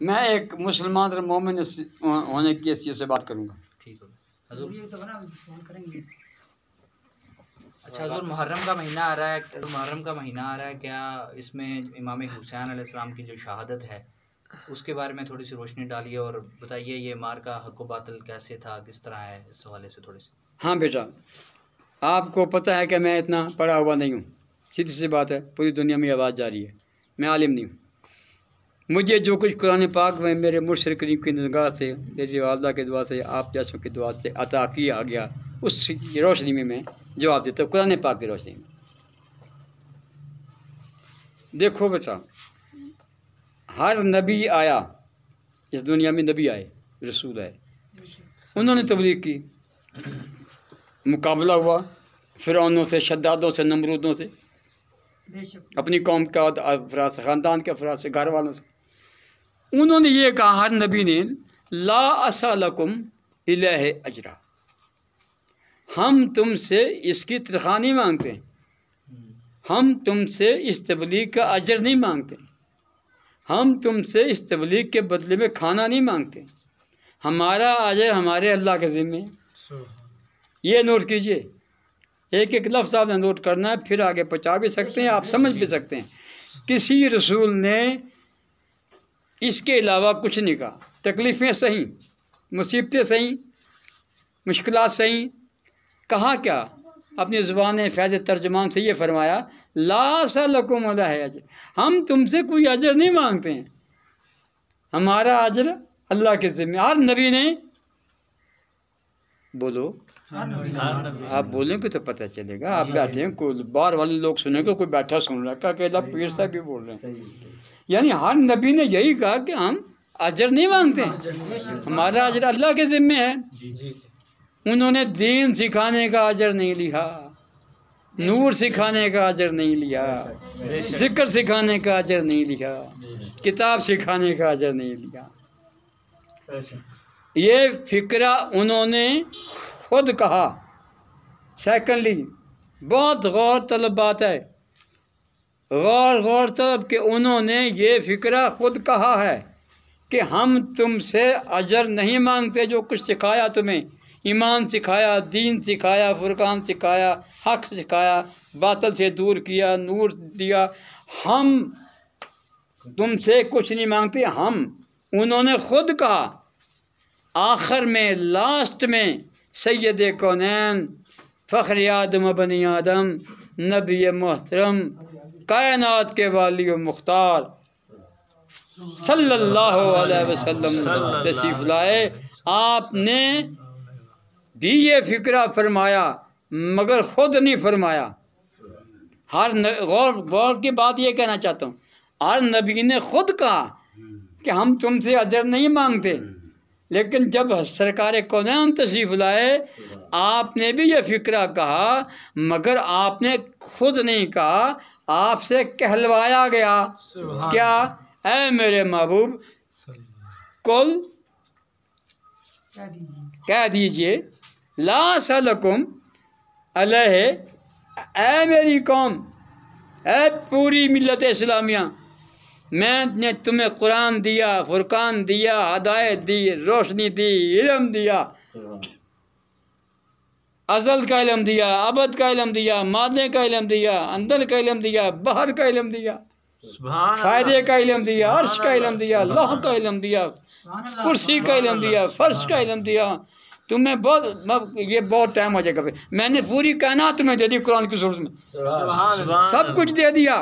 मैं एक मुसलमान और मोमिन होने की हैसियत से बात करूँगा। ठीक है हजूर। अच्छा हजूर, मुहर्रम का महीना आ रहा है, क्या इसमें इमाम हुसैन अलैहिस्सलाम की जो शहादत है उसके बारे में थोड़ी सी रोशनी डालिए और बताइए ये मार का हक व बातिल कैसे था, किस तरह है, इस हवाले से थोड़ी सी। हाँ बेटा, आपको पता है कि मैं इतना पढ़ा हुआ नहीं हूँ, सीधी सी बात है, पूरी दुनिया में आवाज़ जा रही है, मैं आलिम नहीं हूँ। मुझे जो कुछ कुरान पाक में मेरे मुर्शिद करीम की निगाह से, मेरी वालदा की दुआ से, आप जैसों की दुआ से अता किया गया, उस रोशनी में मैं जवाब देता हूँ, कुरान पाक की रोशनी में। देखो बेटा, हर नबी आया, इस दुनिया में नबी आए, रसूल आए, उन्होंने तबलीग की, मुकाबला हुआ फिरौनों से, शद्दादों से, नमरूदों से, अपनी कौम का अफराद से, ख़ानदान के अफराद से, घर वालों से। उन्होंने ये कहा, हर नबी ने, ला असअलकुम इलैहि अजरा, हम तुमसे इसकी तनख्वाह नहीं मांगते, हम तुमसे इस तबलीग का अजर नहीं मांगते, हम तुमसे इस तबलीग के बदले में खाना नहीं मांगते, हमारा अजर हमारे अल्लाह के ज़िम्मे। ये नोट कीजिए, एक एक लफ्ज़ आपने नोट करना है, फिर आगे पहुँचा भी सकते हैं, आप समझ भी सकते हैं। किसी रसूल ने इसके अलावा कुछ नहीं कहा। तकलीफ़ें सही, मुसीबतें सही, मुश्किलात सही, कहा क्या? अपनी ज़ुबान फ़ैज़ तर्जुमान से ये फरमाया, ला असअलकुम अलैहि अजर, हम तुमसे कोई अजर नहीं मांगते हैं, हमारा अजर अल्लाह के ज़िम्मे। हर नबी ने, बोलो आप बोलेंगे तो पता चलेगा। आप बैठे हैं, कोई बाहर वाले लोग सुनेंगे, कोई बैठा सुन रहा है, अकेला पीर साहब भी बोल रहे हैं। यानी हर नबी ने यही कहा कि हम अजर नहीं मांगते हैं, हमारा अजर अल्लाह के ज़िम्मे है। उन्होंने दीन सिखाने का अजर नहीं लिया, नूर सिखाने का अजर नहीं लिया, जिक्र सिखाने का अजर नहीं लिया, किताब सिखाने का अजर नहीं लिया। ये फ़िक्रा उन्होंने खुद कहा। सेकंडली, बहुत गौर तलब बात है, गौर तलब कि उन्होंने ये फ़िक्रा खुद कहा है कि हम तुमसे अजर नहीं मांगते। जो कुछ सिखाया तुम्हें, ईमान सिखाया, दीन सिखाया, फुरकान सिखाया, हक सिखाया, बातिल से दूर किया, नूर दिया, हम तुमसे कुछ नहीं मांगते। हम, उन्होंने खुद कहा। आखिर में, लास्ट में, सैयद कौनैन, फ़ख्र आदम बनी आदम, नबी मोहतरम, कायनात के वाली व मुख्तार सल्लल्लाहु अलैहि वसल्लम तशरीफ़ लाए। आपने भी ये फ़िक्रा फरमाया, मगर ख़ुद नहीं फरमाया। हर गौर की बात ये कहना चाहता हूँ, हर नबी ने खुद कहा कि हम तुमसे अजर नहीं मांगते, लेकिन जब सरकार कौनैन तशरीफ़ लाए, आपने भी ये फ़िक्रा कहा, मगर आपने खुद नहीं कहा, आपसे कहलवाया गया। क्या? ऐ मेरे महबूब, कुल कह दीजिए, ला असअलकुम अलैहि, ऐ मेरी कौम, ऐ पूरी मिल्लत इस्लामिया, मैंने तुम्हें कुरान दिया, फुरकान दिया, हदायत दी, रोशनी दी, इल्म दिया, अज़ल का इल्म दिया, अबद का इल्म दिया, मादे का इल्म दिया, अंदर का इल्म दिया, बाहर का इल्म दिया, फ़ायदे का इल्म दिया, अर्श का इल्म दिया, लौह का इल्म दिया, कुर्सी का इल्म दिया, फर्श का इल्म दिया। तुम्हें बहुत, ये बहुत टाइम हो जाएगा, मैंने पूरी कायनात तुम्हें दे दी कुरान की सूरत में, सब कुछ दे दिया।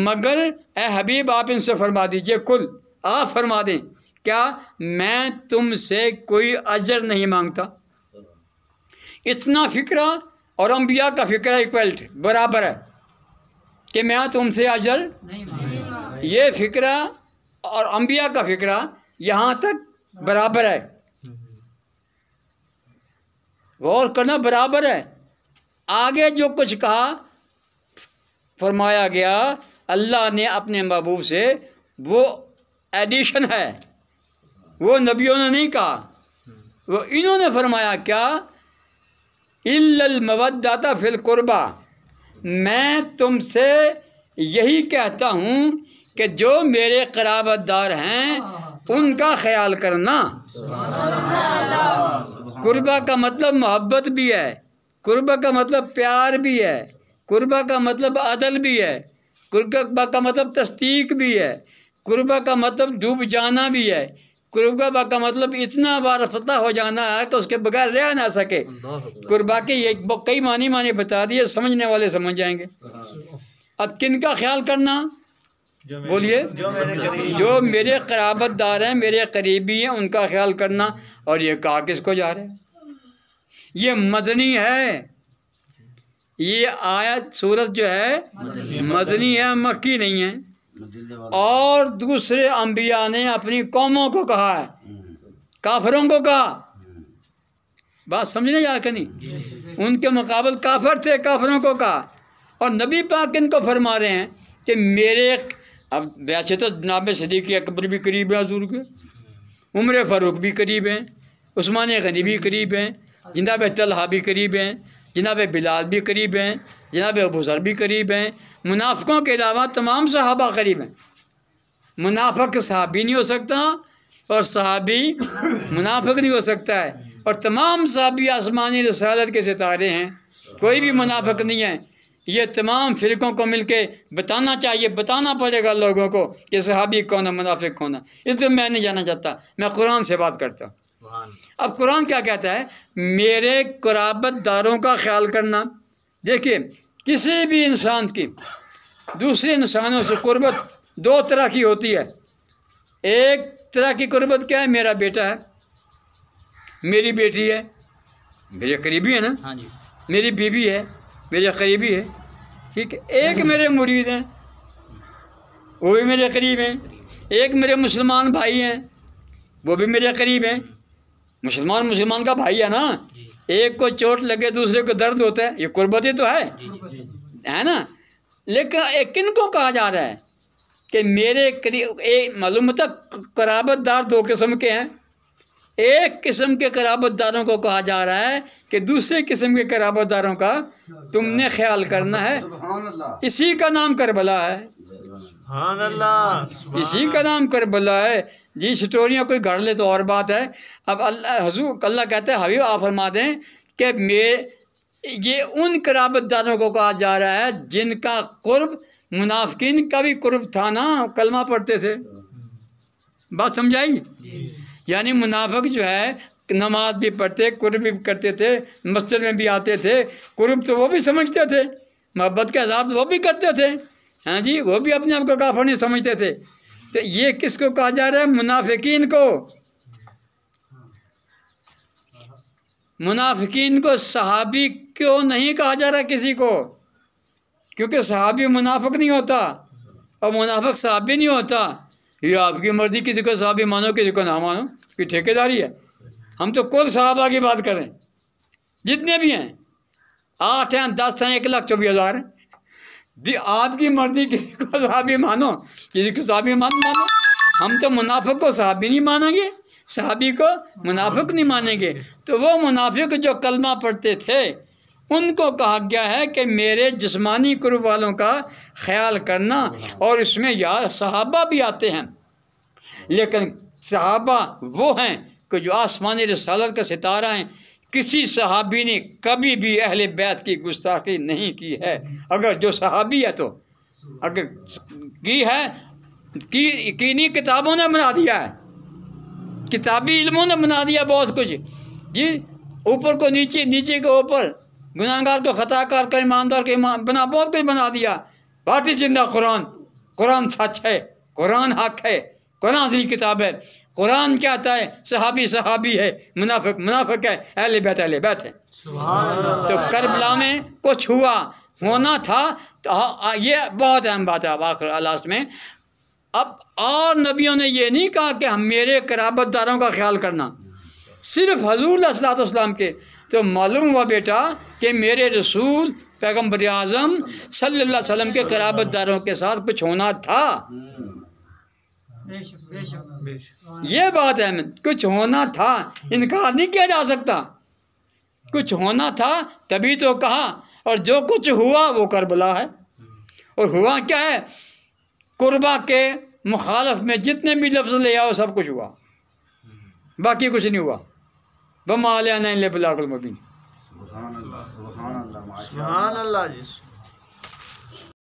मगर ए हबीब, आप इनसे फरमा दीजिए, कुल आप फरमा दें, क्या मैं तुमसे कोई अजर नहीं मांगता। इतना फ़िक्रा और अम्बिया का फ़िक्रा इक्वलिटी बराबर है कि मैं तुमसे अजर नहीं, ये फ़िक्रा और अम्बिया का फ़िक्रा यहाँ तक बराबर है। गौर करना, बराबर है। आगे जो कुछ कहा फरमाया गया अल्लाह ने अपने महबूब से, वो एडिशन है, वो नबियों ने नहीं कहा, वो इन्होंने फरमाया। क्या? इल्लल मवद्दता फिल कुर्बा, मैं तुमसे यही कहता हूँ कि जो मेरे क़राबतदार हैं उनका ख्याल करना। कुर्बा का मतलब मोहब्बत भी है, कुर्बा का मतलब प्यार भी है, कुर्बा का मतलब अदल भी है, कुर्बा का मतलब तस्दीक भी है, कुर्बा का मतलब डूब जाना भी है, कुर्बा का मतलब इतना वारफता हो जाना है कि उसके बगैर रह ना सके। कुर्बा के ये कई मानी बता दिए, समझने वाले समझ जाएंगे। अब किन का ख्याल करना, बोलिए? जो मेरे क़राबतदार हैं, मेरे करीबी हैं, उनका ख्याल करना। और ये कहा किसको जा रहा है? ये मदनी है, ये आयत सूरत जो है मदनी है, मक्की नहीं है। और दूसरे अंबिया ने अपनी कौमों को कहा है, काफिरों को कहा। बात समझने जा कर नहीं? उनके मुकाबले काफिर थे, काफिरों को कहा। और नबी पाक इनको फरमा रहे हैं कि मेरे, अब वैसे तो जनाब सदीक़ अकबर भी करीब हैं हुज़ूर के, उमर फ़ारूक भी करीब हैं, उस्मान गनी भी करीब हैं, जनाब तलहा भी करीब हैं, जनाब बिलाल भी करीब हैं, जनाब अबू ज़र भी करीब हैं। मुनाफ़िकों के अलावा तमाम सहाबा करीब हैं। मुनाफ़िक सहाबी नहीं हो सकता और सहाबी मुनाफ़िक नहीं हो सकता है। और तमाम सहाबी आसमानी रिसालत के सितारे हैं, कोई भी मुनाफ़िक नहीं है। ये तमाम फ़िरक़ों को मिलके बताना चाहिए, बताना पड़ेगा लोगों को कि सहाबी कौन है, मुनाफ़िक कौन है। इसलिए मैं नहीं जाना चाहता, मैं कुरान से बात करता हूँ। अब कुरान क्या कहता है? मेरे क़राबतदारों का ख्याल करना। देखिए, किसी भी इंसान की दूसरे इंसानों से कुर्बत दो तरह की होती है। एक तरह की कुर्बत क्या है? मेरा बेटा है, मेरी बेटी है, मेरे करीबी है ना। हाँ जी। मेरी बीवी है, मेरे करीबी है, ठीक है। एक मेरे मुरीद हैं, वो भी मेरे करीब हैं। एक मेरे मुसलमान भाई हैं, वो भी मेरे करीब हैं। मुसलमान का भाई है ना। एक को चोट लगे दूसरे को दर्द होता है, ये कुर्बत ही तो है ना। लेकिन किन को कहा जा रहा है कि मेरे करीब? एक मालूम होता क़राबतदार दो किस्म के हैं। एक किस्म के क़राबतदारों को कहा जा रहा है कि दूसरे किस्म के क़राबतदारों का तुमने ख्याल करना है। इसी का नाम करबला है, इसी का नाम करबला है जी। स्टोरियाँ कोई गढ़ ले तो और बात है। अब अल्लाह कहते हैं, हबीब आप फरमा दें कि ये उन क़राबतदारों को कहा जा रहा है जिनका कुर्ब मुनाफिकीन का भी कुर्ब था ना, कलमा पढ़ते थे। बात समझाई? यानी मुनाफिक जो है नमाज भी पढ़ते, कुर्ब भी करते थे, मस्जिद में भी आते थे, कुर्ब तो वो भी समझते थे, मोहब्बत के हिसाब से वो भी करते थे। हाँ जी, वो भी अपने आप को काफिर नहीं समझते थे। तो ये किसको कहा जा रहा है? मुनाफिकीन को। मुनाफिकीन को सहाबी क्यों नहीं कहा जा रहा किसी को? क्योंकि सहाबी मुनाफिक नहीं होता और मुनाफिक सहाबी नहीं होता। ये आपकी मर्ज़ी, किसी को सहाबी मानो किसी को ना मानो, कि ठेकेदारी है। हम तो कुल सहाबा की बात करें, जितने भी हैं, 8 हैं, 10 हैं, 1,24,000 हैं। भी आपकी मर्ज़ी, किसी को सहाबी मानो किसी को सहाबी मानो। हम तो मुनाफिक को सहाबी नहीं मानेंगे, सहाबी को मुनाफिक नहीं मानेंगे। तो वो मुनाफिक जो कलमा पढ़ते थे उनको कहा गया है कि मेरे जिस्मानी कुर्ब वालों का ख्याल करना। और इसमें यार सहाबा भी आते हैं, लेकिन सहाबा वो हैं कि जो आसमानी रिसालत का सितारा हैं। किसी सहाबी ने कभी भी अहले बैत की गुस्ताखी नहीं की है। अगर जो सहाबी है तो अगर की है कीनी किताबों ने बना दिया है, किताबी इल्मों ने बना दिया बहुत कुछ जी। ऊपर को नीचे, नीचे को ऊपर, गुनाहगार को खताकार का, ईमानदार के बना, बहुत कुछ बना दिया। बात जिंदा कुरान, कुरान सच है, कुरान हक है, कुरान सही किताब है। कुरान क्या कहता है? सहाबी सहाबी है, मुनाफिक मुनाफिक है, अहले बैत अहले बैत है। तो करबला में कुछ हुआ, होना था, तो ये बहुत अहम बात है। आखिर लास्ट में अब और नबियों ने ये नहीं कहा कि हम मेरे क़राबतदारों का ख्याल करना, सिर्फ हजूर सल्लल्लाहु अलैहि वसल्लम के। तो मालूम हुआ बेटा कि मेरे रसूल पैगम्बर आज़म सल्लल्लाहु अलैहि वसल्लम के क़राबतदारों के साथ कुछ होना था। ये बात है, कुछ होना था, इनकार नहीं किया जा सकता। कुछ होना था तभी तो कहा। और जो कुछ हुआ वो करबला है। और हुआ क्या है? कुर्बा के मुखालफ में जितने भी लफ्ज़ ले आओ सब कुछ हुआ, बाकी कुछ नहीं हुआ। बमा अलैना इल्ला बिलागुल मुबीन। सुभान अल्लाह जी।